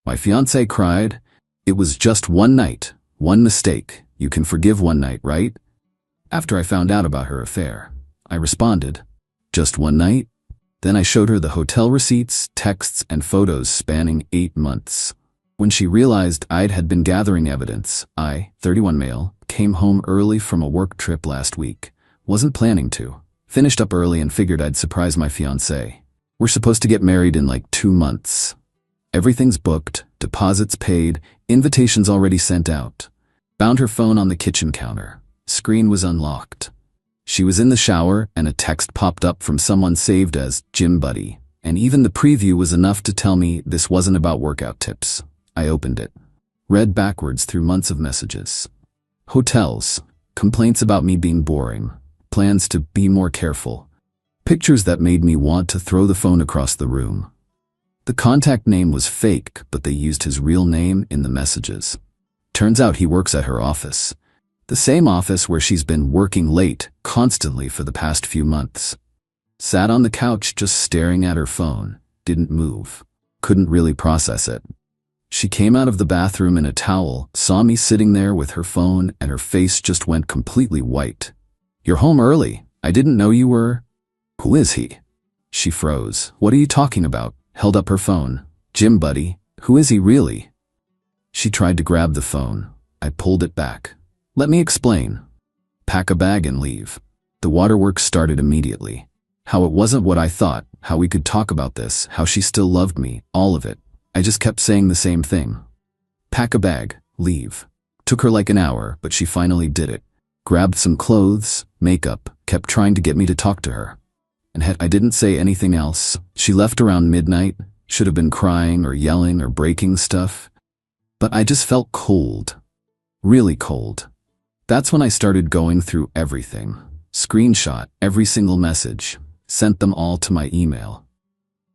My fiancée cried. It was just one night, one mistake. You can forgive one night, right? After I found out about her affair, I responded, just one night? Then I showed her the hotel receipts, texts, and photos spanning 8 months. When she realized I had been gathering evidence, I, 31 male, came home early from a work trip last week. Wasn't planning to. Finished up early and figured I'd surprise my fiancée. We're supposed to get married in like 2 months. Everything's booked, deposits paid, invitations already sent out. Found her phone on the kitchen counter. Screen was unlocked. She was in the shower and a text popped up from someone saved as Gym Buddy. And even the preview was enough to tell me this wasn't about workout tips. I opened it. Read backwards through months of messages. Hotels. Complaints about me being boring. Plans to be more careful. Pictures that made me want to throw the phone across the room. The contact name was fake, but they used his real name in the messages. Turns out he works at her office. The same office where she's been working late, constantly for the past few months. Sat on the couch just staring at her phone. Didn't move. Couldn't really process it. She came out of the bathroom in a towel, saw me sitting there with her phone, and her face just went completely white. You're home early. I didn't know you were. Who is he? She froze. What are you talking about? Held up her phone. Gym Buddy. Who is he really? She tried to grab the phone. I pulled it back. Let me explain. Pack a bag and leave. The waterworks started immediately. How it wasn't what I thought, how we could talk about this, how she still loved me, all of it. I just kept saying the same thing. Pack a bag, leave. Took her like an hour, but she finally did it. Grabbed some clothes, makeup, kept trying to get me to talk to her. And I didn't say anything else. She left around midnight, should have been crying or yelling or breaking stuff. But I just felt cold. Really cold. That's when I started going through everything. Screenshot every single message. Sent them all to my email.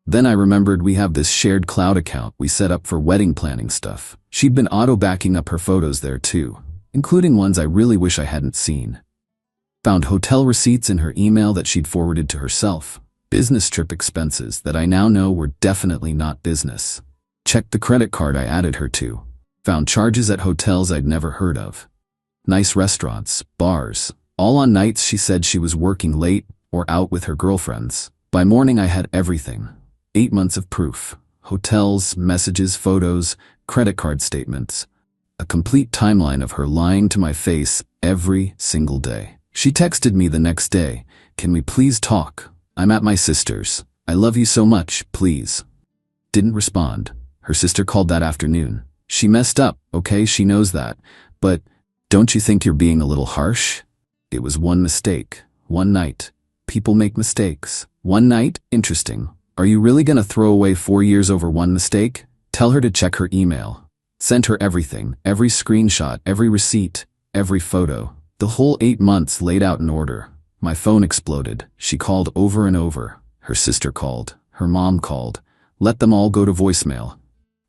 Then I remembered we have this shared cloud account we set up for wedding planning stuff. She'd been auto-backing up her photos there too, including ones I really wish I hadn't seen. Found hotel receipts in her email that she'd forwarded to herself. Business trip expenses that I now know were definitely not business. Checked the credit card I added her to. Found charges at hotels I'd never heard of. Nice restaurants, bars, all on nights she said she was working late or out with her girlfriends. By morning I had everything. 8 months of proof. Hotels, messages, photos, credit card statements. A complete timeline of her lying to my face every single day. She texted me the next day, "Can we please talk? I'm at my sister's. I love you so much, please." Didn't respond. Her sister called that afternoon. She messed up, okay, she knows that. But don't you think you're being a little harsh? It was one mistake. One night. People make mistakes. One night? Interesting. Are you really gonna throw away 4 years over one mistake? Tell her to check her email. Sent her everything, every screenshot, every receipt, every photo. The whole 8 months laid out in order. My phone exploded. She called over and over. Her sister called. Her mom called. Let them all go to voicemail.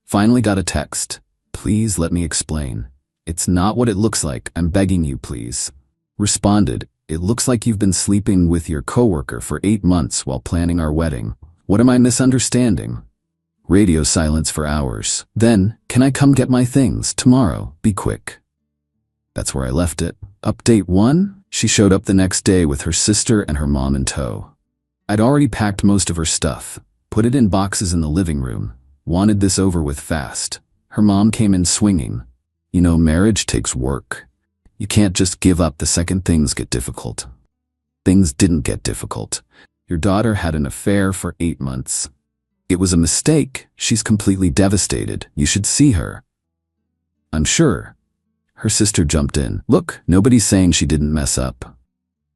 Finally got a text. Please let me explain. It's not what it looks like. I'm begging you, please. Responded. It looks like you've been sleeping with your coworker for 8 months while planning our wedding. What am I misunderstanding? Radio silence for hours. Then, can I come get my things tomorrow? Be quick. That's where I left it. Update 1? She showed up the next day with her sister and her mom in tow. I'd already packed most of her stuff, put it in boxes in the living room, wanted this over with fast. Her mom came in swinging. You know, marriage takes work. You can't just give up the second things get difficult. Things didn't get difficult. Your daughter had an affair for 8 months. It was a mistake. She's completely devastated. You should see her. I'm sure. Her sister jumped in. Look, nobody's saying she didn't mess up.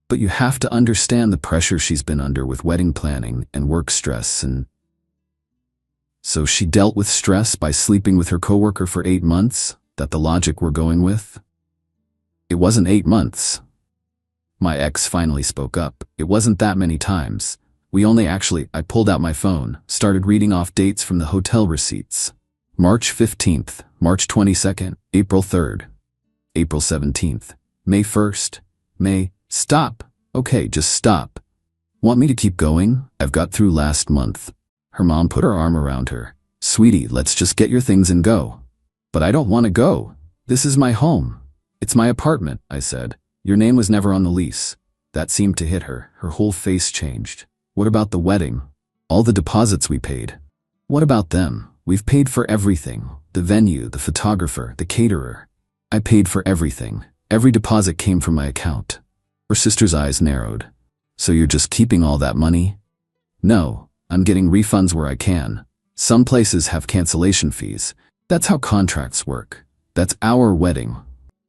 But you have to understand the pressure she's been under with wedding planning and work stress and... So she dealt with stress by sleeping with her coworker for 8 months? That the logic we're going with? It wasn't 8 months. My ex finally spoke up. It wasn't that many times. I pulled out my phone, started reading off dates from the hotel receipts. March 15th, March 22nd, April 3rd, April 17th, May 1st, Stop. Okay, just stop. Want me to keep going? I've got through last month. Her mom put her arm around her. Sweetie, let's just get your things and go. But I don't want to go. This is my home. It's my apartment, I said. Your name was never on the lease. That seemed to hit her. Her whole face changed. What about the wedding? All the deposits we paid. What about them? We've paid for everything. The venue, the photographer, the caterer. I paid for everything. Every deposit came from my account. Her sister's eyes narrowed. So you're just keeping all that money? No, I'm getting refunds where I can. Some places have cancellation fees. That's how contracts work. That's our wedding.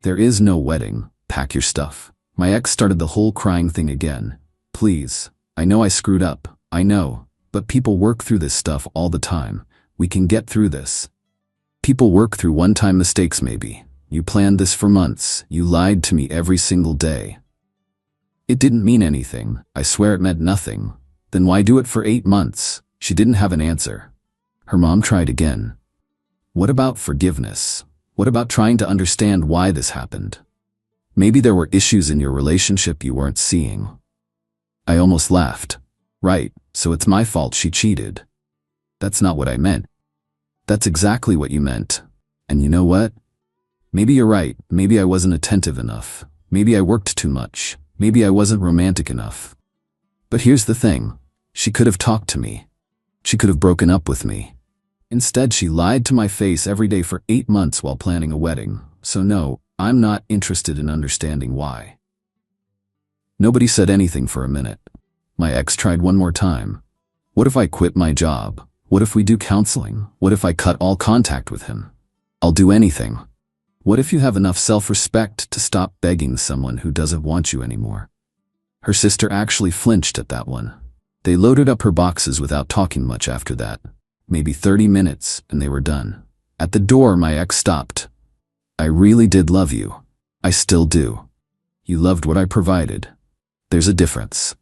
There is no wedding. Pack your stuff. My ex started the whole crying thing again. Please, I know I screwed up. I know. But people work through this stuff all the time. We can get through this. People work through one-time mistakes maybe. You planned this for months. You lied to me every single day. It didn't mean anything. I swear it meant nothing. Then why do it for 8 months? She didn't have an answer. Her mom tried again. What about forgiveness? What about trying to understand why this happened? Maybe there were issues in your relationship you weren't seeing. I almost laughed. Right, so it's my fault she cheated. That's not what I meant. That's exactly what you meant. And you know what? Maybe you're right. Maybe I wasn't attentive enough. Maybe I worked too much. Maybe I wasn't romantic enough. But here's the thing. She could have talked to me. She could have broken up with me. Instead, she lied to my face every day for 8 months while planning a wedding. So no, I'm not interested in understanding why. Nobody said anything for a minute. My ex tried one more time. What if I quit my job? What if we do counseling? What if I cut all contact with him? I'll do anything. What if you have enough self-respect to stop begging someone who doesn't want you anymore? Her sister actually flinched at that one. They loaded up her boxes without talking much after that. Maybe 30 minutes, and they were done. At the door, my ex stopped. I really did love you. I still do. You loved what I provided. There's a difference.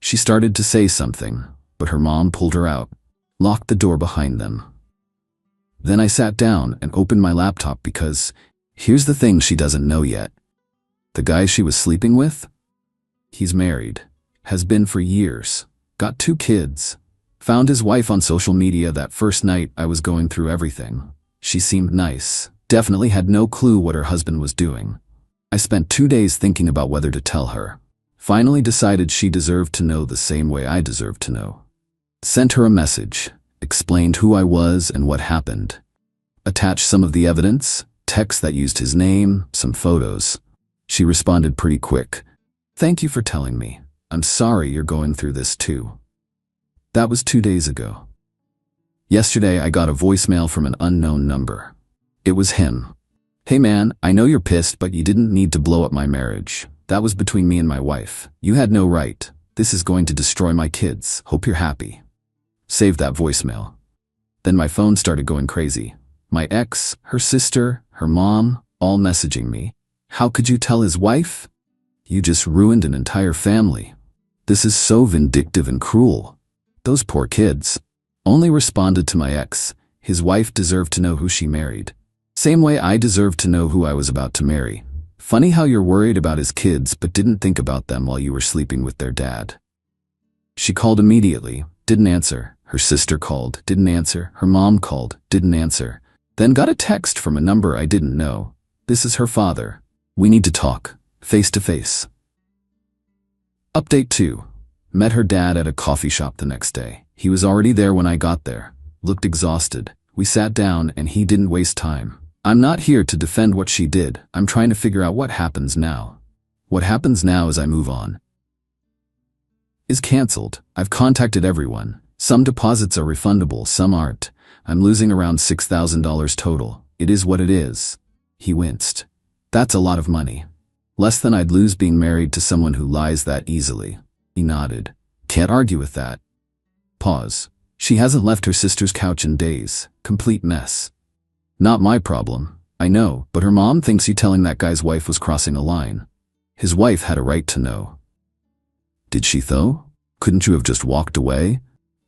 She started to say something, but her mom pulled her out, locked the door behind them. Then I sat down and opened my laptop because here's the thing she doesn't know yet. The guy she was sleeping with? He's married, has been for years, got 2 kids. Found his wife on social media that first night I was going through everything. She seemed nice, definitely had no clue what her husband was doing. I spent 2 days thinking about whether to tell her. Finally decided she deserved to know the same way I deserved to know. Sent her a message, explained who I was and what happened. Attached some of the evidence, text that used his name, some photos. She responded pretty quick. Thank you for telling me. I'm sorry you're going through this too. That was 2 days ago. Yesterday I got a voicemail from an unknown number. It was him. Hey man, I know you're pissed, but you didn't need to blow up my marriage. That was between me and my wife. You had no right. This is going to destroy my kids. Hope you're happy. Saved that voicemail. Then my phone started going crazy. My ex, her sister, her mom, all messaging me. How could you tell his wife? You just ruined an entire family. This is so vindictive and cruel. Those poor kids. Only responded to my ex. His wife deserved to know who she married. Same way I deserved to know who I was about to marry. Funny how you're worried about his kids but didn't think about them while you were sleeping with their dad. She called immediately, didn't answer. Her sister called, didn't answer. Her mom called, didn't answer. Then got a text from a number I didn't know. This is her father. We need to talk, face to face. Update 2. Met her dad at a coffee shop the next day. He was already there when I got there. Looked exhausted. We sat down and he didn't waste time. I'm not here to defend what she did. I'm trying to figure out what happens now. What happens now as I move on is canceled. I've contacted everyone. Some deposits are refundable, some aren't. I'm losing around $6,000 total. It is what it is. He winced. That's a lot of money. Less than I'd lose being married to someone who lies that easily. He nodded. Can't argue with that. Pause. She hasn't left her sister's couch in days. Complete mess. Not my problem. I know, but her mom thinks you telling that guy's wife was crossing a line. His wife had a right to know. Did she though? Couldn't you have just walked away?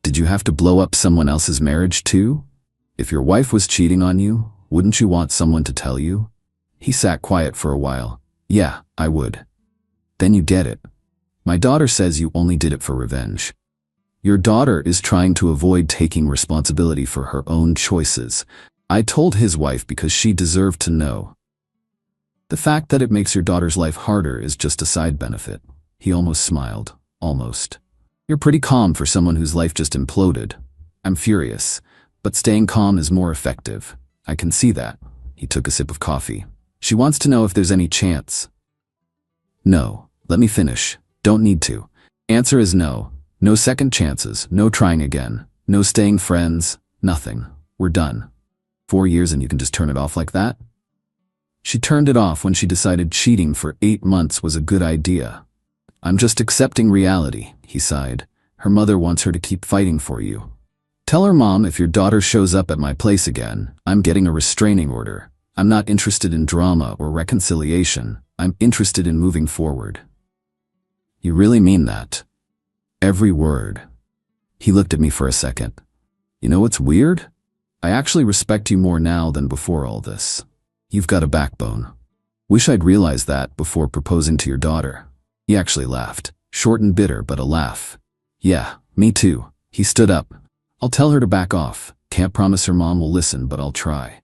Did you have to blow up someone else's marriage too? If your wife was cheating on you, wouldn't you want someone to tell you? He sat quiet for a while. Yeah, I would. Then you get it. My daughter says you only did it for revenge. Your daughter is trying to avoid taking responsibility for her own choices. I told his wife because she deserved to know. The fact that it makes your daughter's life harder is just a side benefit. He almost smiled. Almost. You're pretty calm for someone whose life just imploded. I'm furious, but staying calm is more effective. I can see that. He took a sip of coffee. She wants to know if there's any chance. No. Let me finish. Don't need to. Answer is no. No second chances. No trying again. No staying friends. Nothing. We're done. 4 years and you can just turn it off like that? She turned it off when she decided cheating for 8 months was a good idea. I'm just accepting reality, he sighed. Her mother wants her to keep fighting for you. Tell her mom if your daughter shows up at my place again, I'm getting a restraining order. I'm not interested in drama or reconciliation. I'm interested in moving forward. You really mean that? Every word. He looked at me for a second. You know what's weird? I actually respect you more now than before all this. You've got a backbone. Wish I'd realized that before proposing to your daughter. He actually laughed. Short and bitter, but a laugh. Yeah, me too. He stood up. I'll tell her to back off. Can't promise her mom will listen, but I'll try.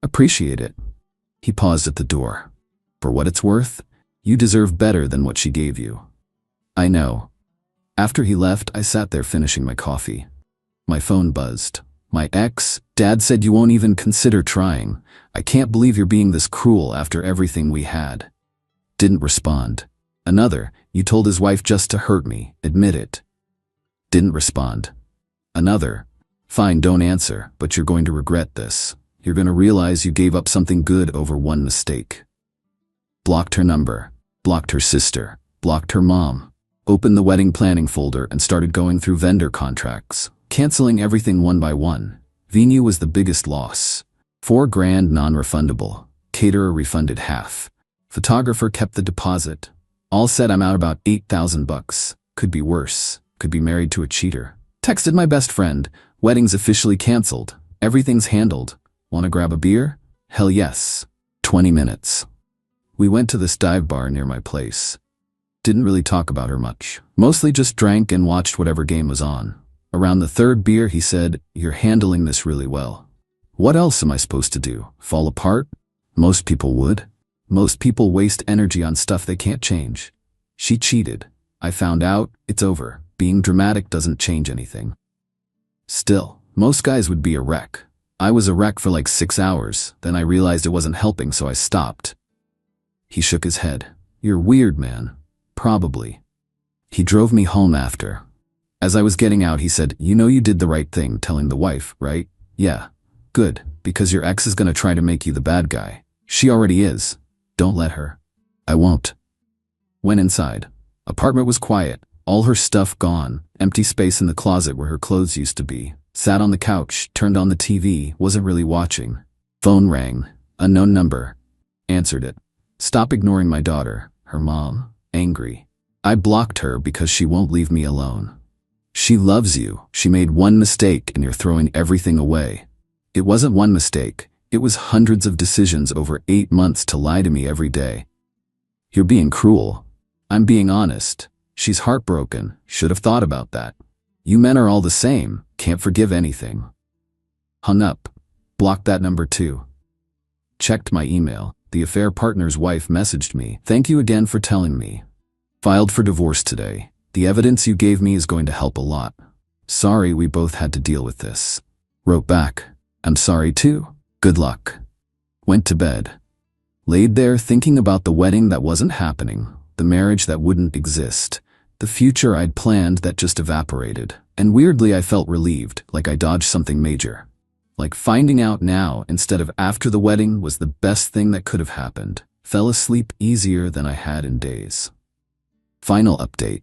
Appreciate it. He paused at the door. For what it's worth, you deserve better than what she gave you. I know. After he left, I sat there finishing my coffee. My phone buzzed. My ex, Dad said you won't even consider trying. I can't believe you're being this cruel after everything we had. Didn't respond. Another, you told his wife just to hurt me, admit it. Didn't respond. Another, fine, don't answer, but you're going to regret this. You're going to realize you gave up something good over one mistake. Blocked her number, blocked her sister, blocked her mom. Opened the wedding planning folder and started going through vendor contracts, canceling everything one by one. Venue was the biggest loss. $4,000 non-refundable. Caterer refunded half. Photographer kept the deposit. All said I'm out about $8,000. Could be worse. Could be married to a cheater. Texted my best friend. Wedding's officially canceled. Everything's handled. Wanna grab a beer? Hell yes. 20 minutes. We went to this dive bar near my place. Didn't really talk about her much. Mostly just drank and watched whatever game was on. Around the third beer he said, "You're handling this really well." What else am I supposed to do? Fall apart? Most people would. Most people waste energy on stuff they can't change. She cheated. I found out, it's over. Being dramatic doesn't change anything. Still, most guys would be a wreck. I was a wreck for like 6 hours, then I realized it wasn't helping, so I stopped. He shook his head. You're weird, man. Probably. He drove me home after. As I was getting out, he said, you know you did the right thing telling the wife, right? Yeah. Good, because your ex is gonna try to make you the bad guy. She already is. Don't let her. I won't. Went inside. Apartment was quiet. All her stuff gone. Empty space in the closet where her clothes used to be. Sat on the couch, turned on the TV, wasn't really watching. Phone rang. Unknown number. Answered it. Stop ignoring my daughter. Her mom. Angry. I blocked her because she won't leave me alone. She loves you. She made one mistake and you're throwing everything away. It wasn't one mistake. It was hundreds of decisions over 8 months to lie to me every day. You're being cruel. I'm being honest. She's heartbroken. Should have thought about that. You men are all the same. Can't forgive anything. Hung up. Blocked that number too. Checked my email. The affair partner's wife messaged me. Thank you again for telling me. Filed for divorce today. The evidence you gave me is going to help a lot. Sorry we both had to deal with this. Wrote back. I'm sorry too. Good luck. Went to bed. Laid there thinking about the wedding that wasn't happening, the marriage that wouldn't exist, the future I'd planned that just evaporated. And weirdly I felt relieved, like I dodged something major. Like finding out now instead of after the wedding was the best thing that could have happened. Fell asleep easier than I had in days. Final update.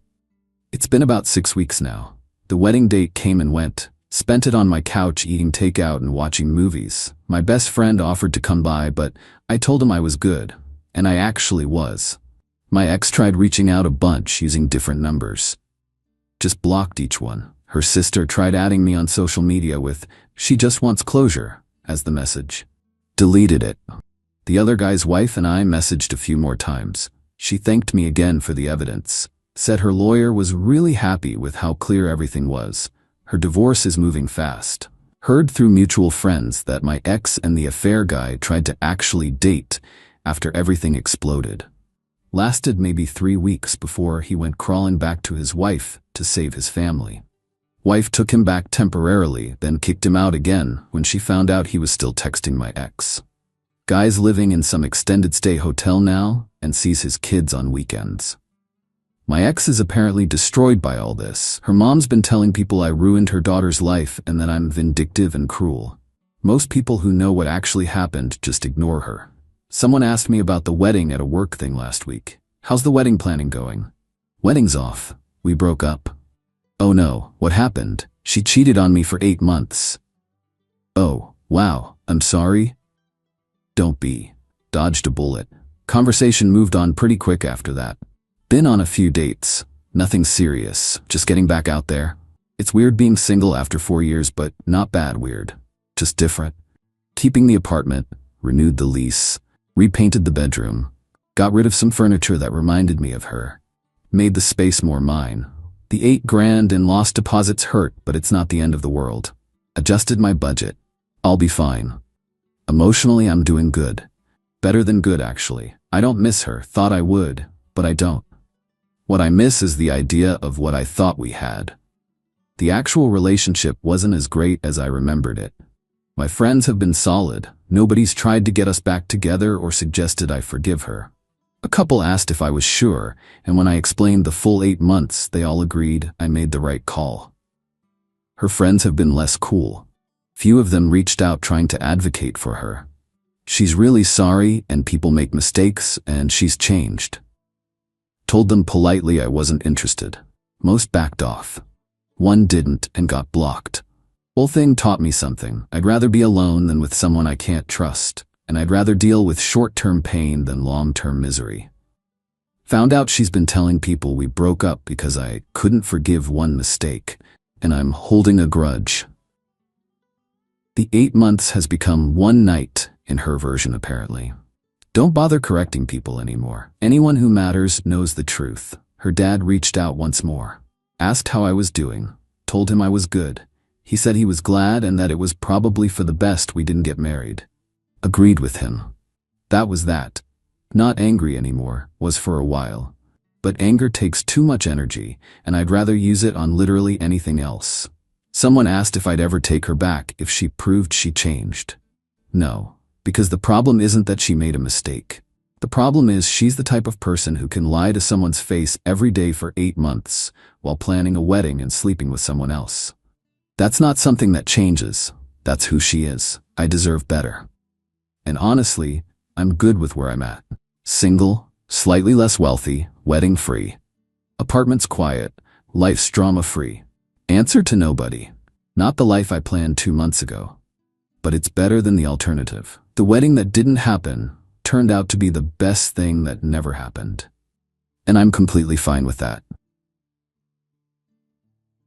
It's been about 6 weeks now. The wedding date came and went. Spent it on my couch eating takeout and watching movies. My best friend offered to come by, but I told him I was good. And I actually was. My ex tried reaching out a bunch using different numbers. Just blocked each one. Her sister tried adding me on social media with, "She just wants closure," as the message. Deleted it. The other guy's wife and I messaged a few more times. She thanked me again for the evidence. Said her lawyer was really happy with how clear everything was. Her divorce is moving fast. Heard through mutual friends that my ex and the affair guy tried to actually date after everything exploded. Lasted maybe 3 weeks before he went crawling back to his wife to save his family. Wife took him back temporarily, then kicked him out again when she found out he was still texting my ex. Guy's living in some extended stay hotel now and sees his kids on weekends. My ex is apparently destroyed by all this. Her mom's been telling people I ruined her daughter's life and that I'm vindictive and cruel. Most people who know what actually happened just ignore her. Someone asked me about the wedding at a work thing last week. How's the wedding planning going? Wedding's off. We broke up. Oh no, what happened? She cheated on me for 8 months. Oh, wow, I'm sorry. Don't be. Dodged a bullet. Conversation moved on pretty quick after that. Been on a few dates. Nothing serious, just getting back out there. It's weird being single after 4 years, but not bad weird. Just different. Keeping the apartment, renewed the lease, repainted the bedroom, got rid of some furniture that reminded me of her. Made the space more mine. The $8,000 in lost deposits hurt, but it's not the end of the world. Adjusted my budget. I'll be fine. Emotionally, I'm doing good. Better than good, actually. I don't miss her, thought I would, but I don't. What I miss is the idea of what I thought we had. The actual relationship wasn't as great as I remembered it. My friends have been solid. Nobody's tried to get us back together or suggested I forgive her. A couple asked if I was sure, and when I explained the full 8 months, they all agreed I made the right call. Her friends have been less cool. Few of them reached out trying to advocate for her. She's really sorry, and people make mistakes, and she's changed. Told them politely I wasn't interested. Most backed off. One didn't and got blocked. Whole thing taught me something. I'd rather be alone than with someone I can't trust, and I'd rather deal with short-term pain than long-term misery. Found out she's been telling people we broke up because I couldn't forgive one mistake, and I'm holding a grudge. The 8 months has become 1 night in her version, apparently. Don't bother correcting people anymore. Anyone who matters knows the truth. Her dad reached out once more. Asked how I was doing. Told him I was good. He said he was glad and that it was probably for the best we didn't get married. Agreed with him. That was that. Not angry anymore, was for a while. But anger takes too much energy, and I'd rather use it on literally anything else. Someone asked if I'd ever take her back if she proved she changed. No, because the problem isn't that she made a mistake. The problem is she's the type of person who can lie to someone's face every day for 8 months while planning a wedding and sleeping with someone else. That's not something that changes. That's who she is. I deserve better. And honestly, I'm good with where I'm at. Single, slightly less wealthy, wedding-free. Apartment's quiet, life's drama-free. Answer to nobody. Not the life I planned 2 months ago. But it's better than the alternative. The wedding that didn't happen turned out to be the best thing that never happened. And I'm completely fine with that.